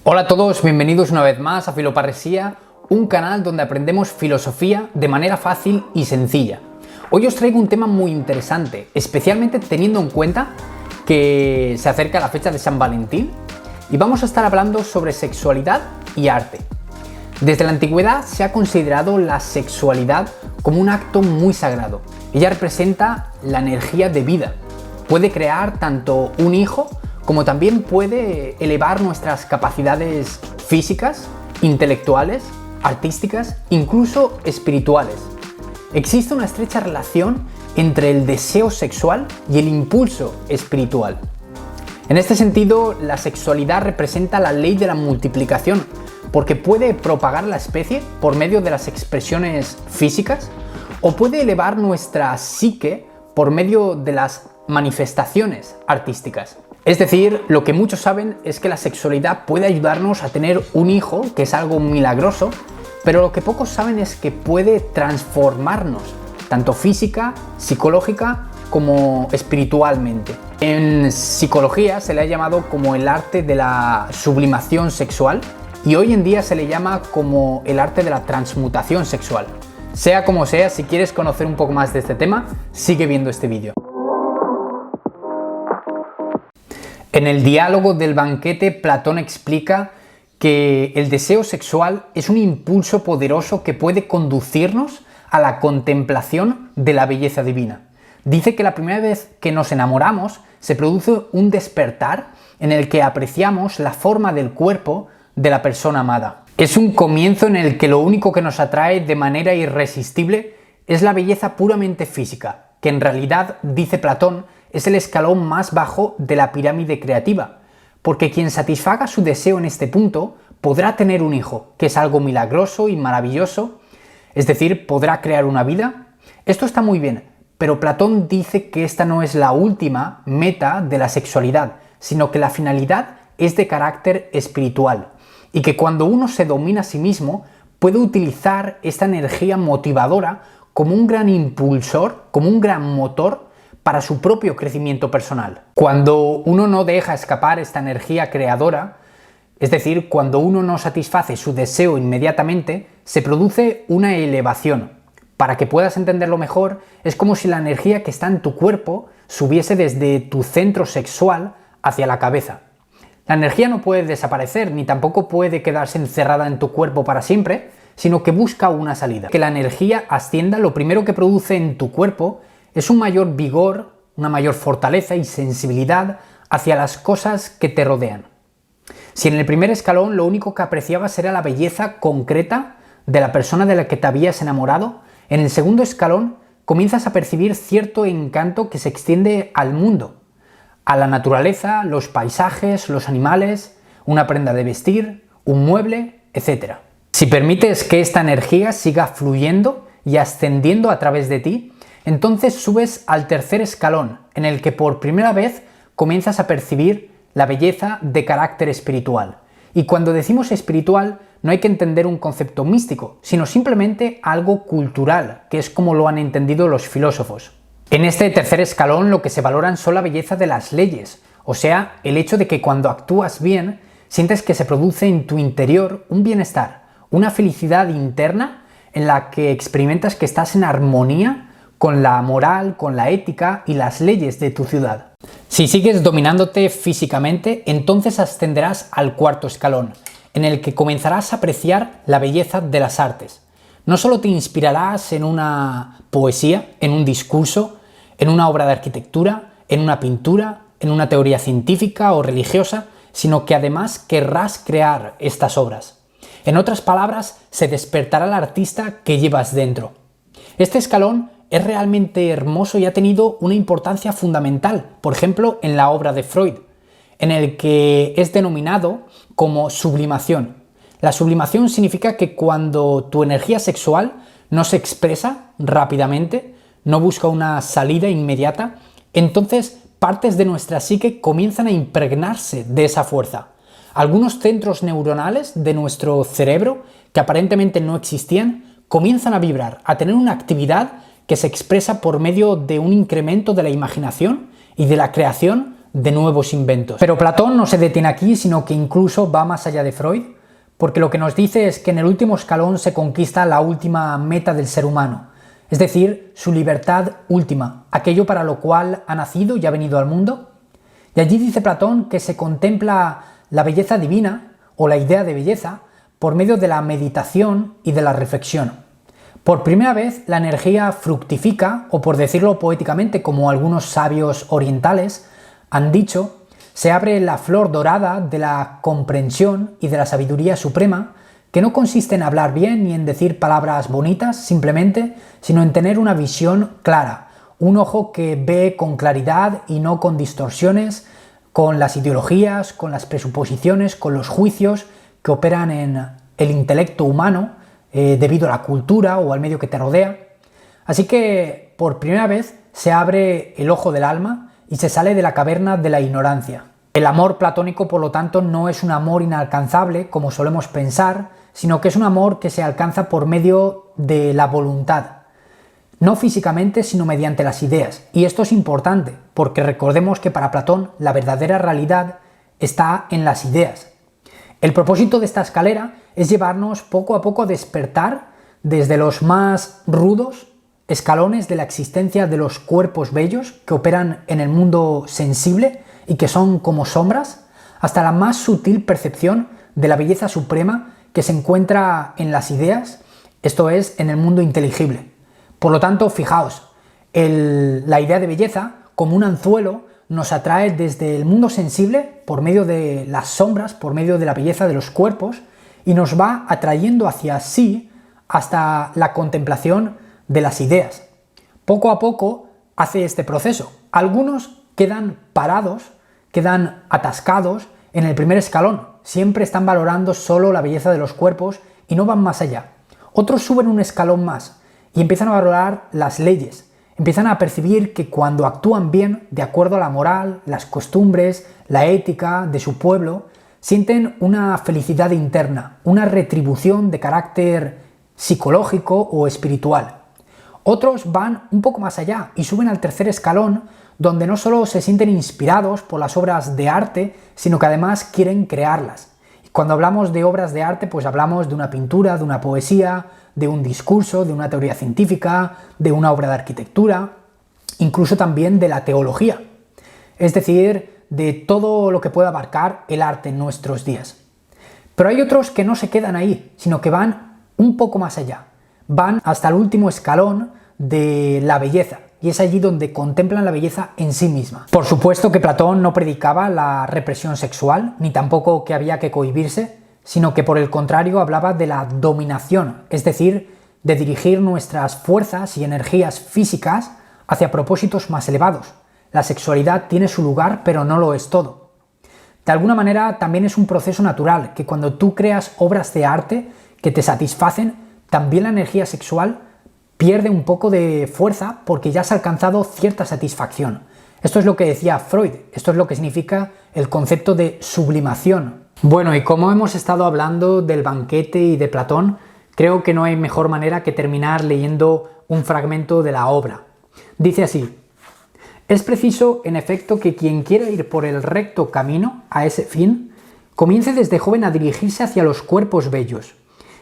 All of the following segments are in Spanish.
Hola a todos, bienvenidos una vez más a Filoparresía, un canal donde aprendemos filosofía de manera fácil y sencilla. Hoy os traigo un tema muy interesante, especialmente teniendo en cuenta que se acerca la fecha de San Valentín y vamos a estar hablando sobre sexualidad y arte. Desde la antigüedad se ha considerado la sexualidad como un acto muy sagrado. Ella representa la energía de vida. Puede crear tanto un hijo como también puede elevar nuestras capacidades físicas, intelectuales, artísticas, incluso espirituales. Existe una estrecha relación entre el deseo sexual y el impulso espiritual. En este sentido, la sexualidad representa la ley de la multiplicación, porque puede propagar la especie por medio de las expresiones físicas o puede elevar nuestra psique por medio de las manifestaciones artísticas. Es decir, lo que muchos saben es que la sexualidad puede ayudarnos a tener un hijo, que es algo milagroso, pero lo que pocos saben es que puede transformarnos, tanto física, psicológica como espiritualmente. En psicología se le ha llamado como el arte de la sublimación sexual y hoy en día se le llama como el arte de la transmutación sexual. Sea como sea, si quieres conocer un poco más de este tema, sigue viendo este vídeo. En el diálogo del banquete, Platón explica que el deseo sexual es un impulso poderoso que puede conducirnos a la contemplación de la belleza divina. Dice que la primera vez que nos enamoramos se produce un despertar en el que apreciamos la forma del cuerpo de la persona amada. Es un comienzo en el que lo único que nos atrae de manera irresistible es la belleza puramente física, que en realidad, dice Platón, es el escalón más bajo de la pirámide creativa, porque quien satisfaga su deseo en este punto podrá tener un hijo, que es algo milagroso y maravilloso, es decir, podrá crear una vida. Esto está muy bien, pero Platón dice que esta no es la última meta de la sexualidad, sino que la finalidad es de carácter espiritual, y que cuando uno se domina a sí mismo, puede utilizar esta energía motivadora como un gran impulsor, como un gran motor para su propio crecimiento personal. Cuando uno no deja escapar esta energía creadora, es decir, cuando uno no satisface su deseo inmediatamente, se produce una elevación. Para que puedas entenderlo mejor, es como si la energía que está en tu cuerpo subiese desde tu centro sexual hacia la cabeza. La energía no puede desaparecer, ni tampoco puede quedarse encerrada en tu cuerpo para siempre, sino que busca una salida. Que la energía ascienda, lo primero que produce en tu cuerpo es un mayor vigor, una mayor fortaleza y sensibilidad hacia las cosas que te rodean. Si en el primer escalón lo único que apreciabas era la belleza concreta de la persona de la que te habías enamorado, en el segundo escalón comienzas a percibir cierto encanto que se extiende al mundo, a la naturaleza, los paisajes, los animales, una prenda de vestir, un mueble, etc. Si permites que esta energía siga fluyendo y ascendiendo a través de ti, entonces subes al tercer escalón, en el que por primera vez comienzas a percibir la belleza de carácter espiritual. Y cuando decimos espiritual, no hay que entender un concepto místico, sino simplemente algo cultural, que es como lo han entendido los filósofos. En este tercer escalón lo que se valoran son la belleza de las leyes, o sea, el hecho de que cuando actúas bien, sientes que se produce en tu interior un bienestar, una felicidad interna en la que experimentas que estás en armonía con la moral, con la ética y las leyes de tu ciudad. Si sigues dominándote físicamente, entonces ascenderás al cuarto escalón, en el que comenzarás a apreciar la belleza de las artes. No solo te inspirarás en una poesía, en un discurso, en una obra de arquitectura, en una pintura, en una teoría científica o religiosa, sino que además querrás crear estas obras. En otras palabras, se despertará el artista que llevas dentro. Este escalón es realmente hermoso y ha tenido una importancia fundamental, por ejemplo, en la obra de Freud, en el que es denominado como sublimación. La sublimación significa que cuando tu energía sexual no se expresa rápidamente, no busca una salida inmediata, entonces partes de nuestra psique comienzan a impregnarse de esa fuerza. Algunos centros neuronales de nuestro cerebro, que aparentemente no existían, comienzan a vibrar, a tener una actividad que se expresa por medio de un incremento de la imaginación y de la creación de nuevos inventos. Pero Platón no se detiene aquí, sino que incluso va más allá de Freud, porque lo que nos dice es que en el último escalón se conquista la última meta del ser humano, es decir, su libertad última, aquello para lo cual ha nacido y ha venido al mundo. Y allí dice Platón que se contempla la belleza divina, o la idea de belleza, por medio de la meditación y de la reflexión. Por primera vez la energía fructifica, o por decirlo poéticamente como algunos sabios orientales han dicho, se abre la flor dorada de la comprensión y de la sabiduría suprema, que no consiste en hablar bien ni en decir palabras bonitas simplemente, sino en tener una visión clara, un ojo que ve con claridad y no con distorsiones, con las ideologías, con las presuposiciones, con los juicios que operan en el intelecto humano debido a la cultura o al medio que te rodea. Así que por primera vez se abre el ojo del alma y se sale de la caverna de la ignorancia. El amor platónico, por lo tanto, no es un amor inalcanzable, como solemos pensar, sino que es un amor que se alcanza por medio de la voluntad. No físicamente, sino mediante las ideas. Y esto es importante, porque recordemos que para Platón la verdadera realidad está en las ideas. El propósito de esta escalera es llevarnos poco a poco a despertar desde los más rudos escalones de la existencia de los cuerpos bellos que operan en el mundo sensible y que son como sombras, hasta la más sutil percepción de la belleza suprema que se encuentra en las ideas, esto es, en el mundo inteligible. Por lo tanto, fijaos, la idea de belleza, como un anzuelo, nos atrae desde el mundo sensible, por medio de las sombras, por medio de la belleza de los cuerpos, y nos va atrayendo hacia sí hasta la contemplación de las ideas. Poco a poco hace este proceso. Algunos quedan parados, quedan atascados en el primer escalón, siempre están valorando solo la belleza de los cuerpos y no van más allá. Otros suben un escalón más y empiezan a valorar las leyes, empiezan a percibir que cuando actúan bien, de acuerdo a la moral, las costumbres, la ética de su pueblo, sienten una felicidad interna, una retribución de carácter psicológico o espiritual. Otros van un poco más allá y suben al tercer escalón, donde no solo se sienten inspirados por las obras de arte, sino que además quieren crearlas. Y cuando hablamos de obras de arte, pues hablamos de una pintura, de una poesía, de un discurso, de una teoría científica, de una obra de arquitectura, incluso también de la teología. Es decir, de todo lo que puede abarcar el arte en nuestros días. Pero hay otros que no se quedan ahí, sino que van un poco más allá. Van hasta el último escalón de la belleza, y es allí donde contemplan la belleza en sí misma. Por supuesto que Platón no predicaba la represión sexual, ni tampoco que había que cohibirse, sino que por el contrario hablaba de la dominación, es decir, de dirigir nuestras fuerzas y energías físicas hacia propósitos más elevados. La sexualidad tiene su lugar, pero no lo es todo. De alguna manera también es un proceso natural, que cuando tú creas obras de arte que te satisfacen, también la energía sexual pierde un poco de fuerza porque ya has alcanzado cierta satisfacción. Esto es lo que decía Freud, esto es lo que significa el concepto de sublimación. Bueno, y como hemos estado hablando del banquete y de Platón, creo que no hay mejor manera que terminar leyendo un fragmento de la obra. Dice así: es preciso, en efecto, que quien quiera ir por el recto camino a ese fin, comience desde joven a dirigirse hacia los cuerpos bellos,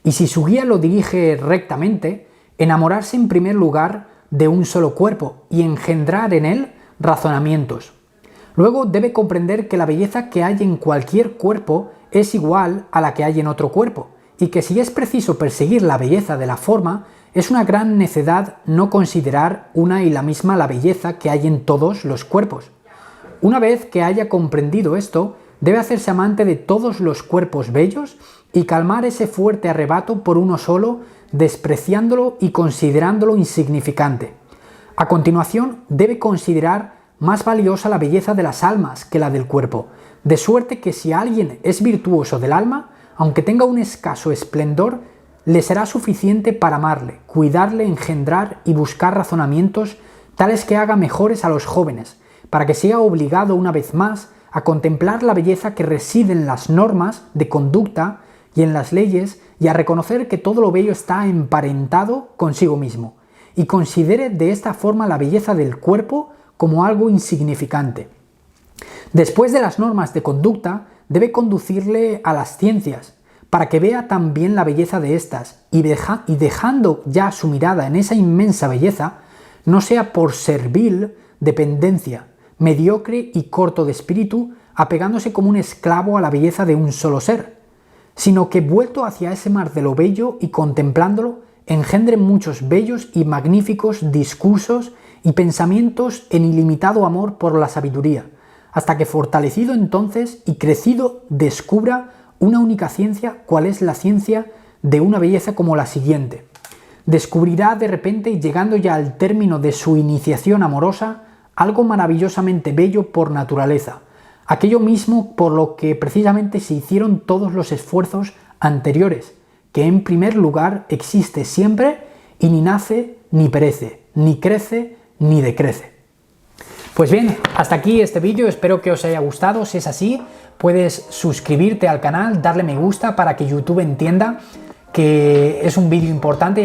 y si su guía lo dirige rectamente, enamorarse en primer lugar de un solo cuerpo y engendrar en él razonamientos. Luego debe comprender que la belleza que hay en cualquier cuerpo es igual a la que hay en otro cuerpo, y que si es preciso perseguir la belleza de la forma, es una gran necedad no considerar una y la misma la belleza que hay en todos los cuerpos. Una vez que haya comprendido esto, debe hacerse amante de todos los cuerpos bellos y calmar ese fuerte arrebato por uno solo, despreciándolo y considerándolo insignificante. A continuación, debe considerar más valiosa la belleza de las almas que la del cuerpo, de suerte que si alguien es virtuoso del alma, aunque tenga un escaso esplendor, le será suficiente para amarle, cuidarle, engendrar y buscar razonamientos tales que haga mejores a los jóvenes, para que sea obligado una vez más a contemplar la belleza que reside en las normas de conducta y en las leyes, y a reconocer que todo lo bello está emparentado consigo mismo, y considere de esta forma la belleza del cuerpo como algo insignificante. Después de las normas de conducta, debe conducirle a las ciencias, para que vea también la belleza de éstas, y dejando ya su mirada en esa inmensa belleza, no sea por servil dependencia, mediocre y corto de espíritu, apegándose como un esclavo a la belleza de un solo ser, sino que vuelto hacia ese mar de lo bello y contemplándolo, engendre muchos bellos y magníficos discursos y pensamientos en ilimitado amor por la sabiduría, hasta que fortalecido entonces y crecido descubra una única ciencia, cual es la ciencia de una belleza como la siguiente. Descubrirá de repente, llegando ya al término de su iniciación amorosa, algo maravillosamente bello por naturaleza, aquello mismo por lo que precisamente se hicieron todos los esfuerzos anteriores, que en primer lugar existe siempre y ni nace ni perece, ni crece ni decrece. Pues bien, hasta aquí este vídeo, espero que os haya gustado. Si es así, puedes suscribirte al canal, darle me gusta para que YouTube entienda que es un vídeo importante.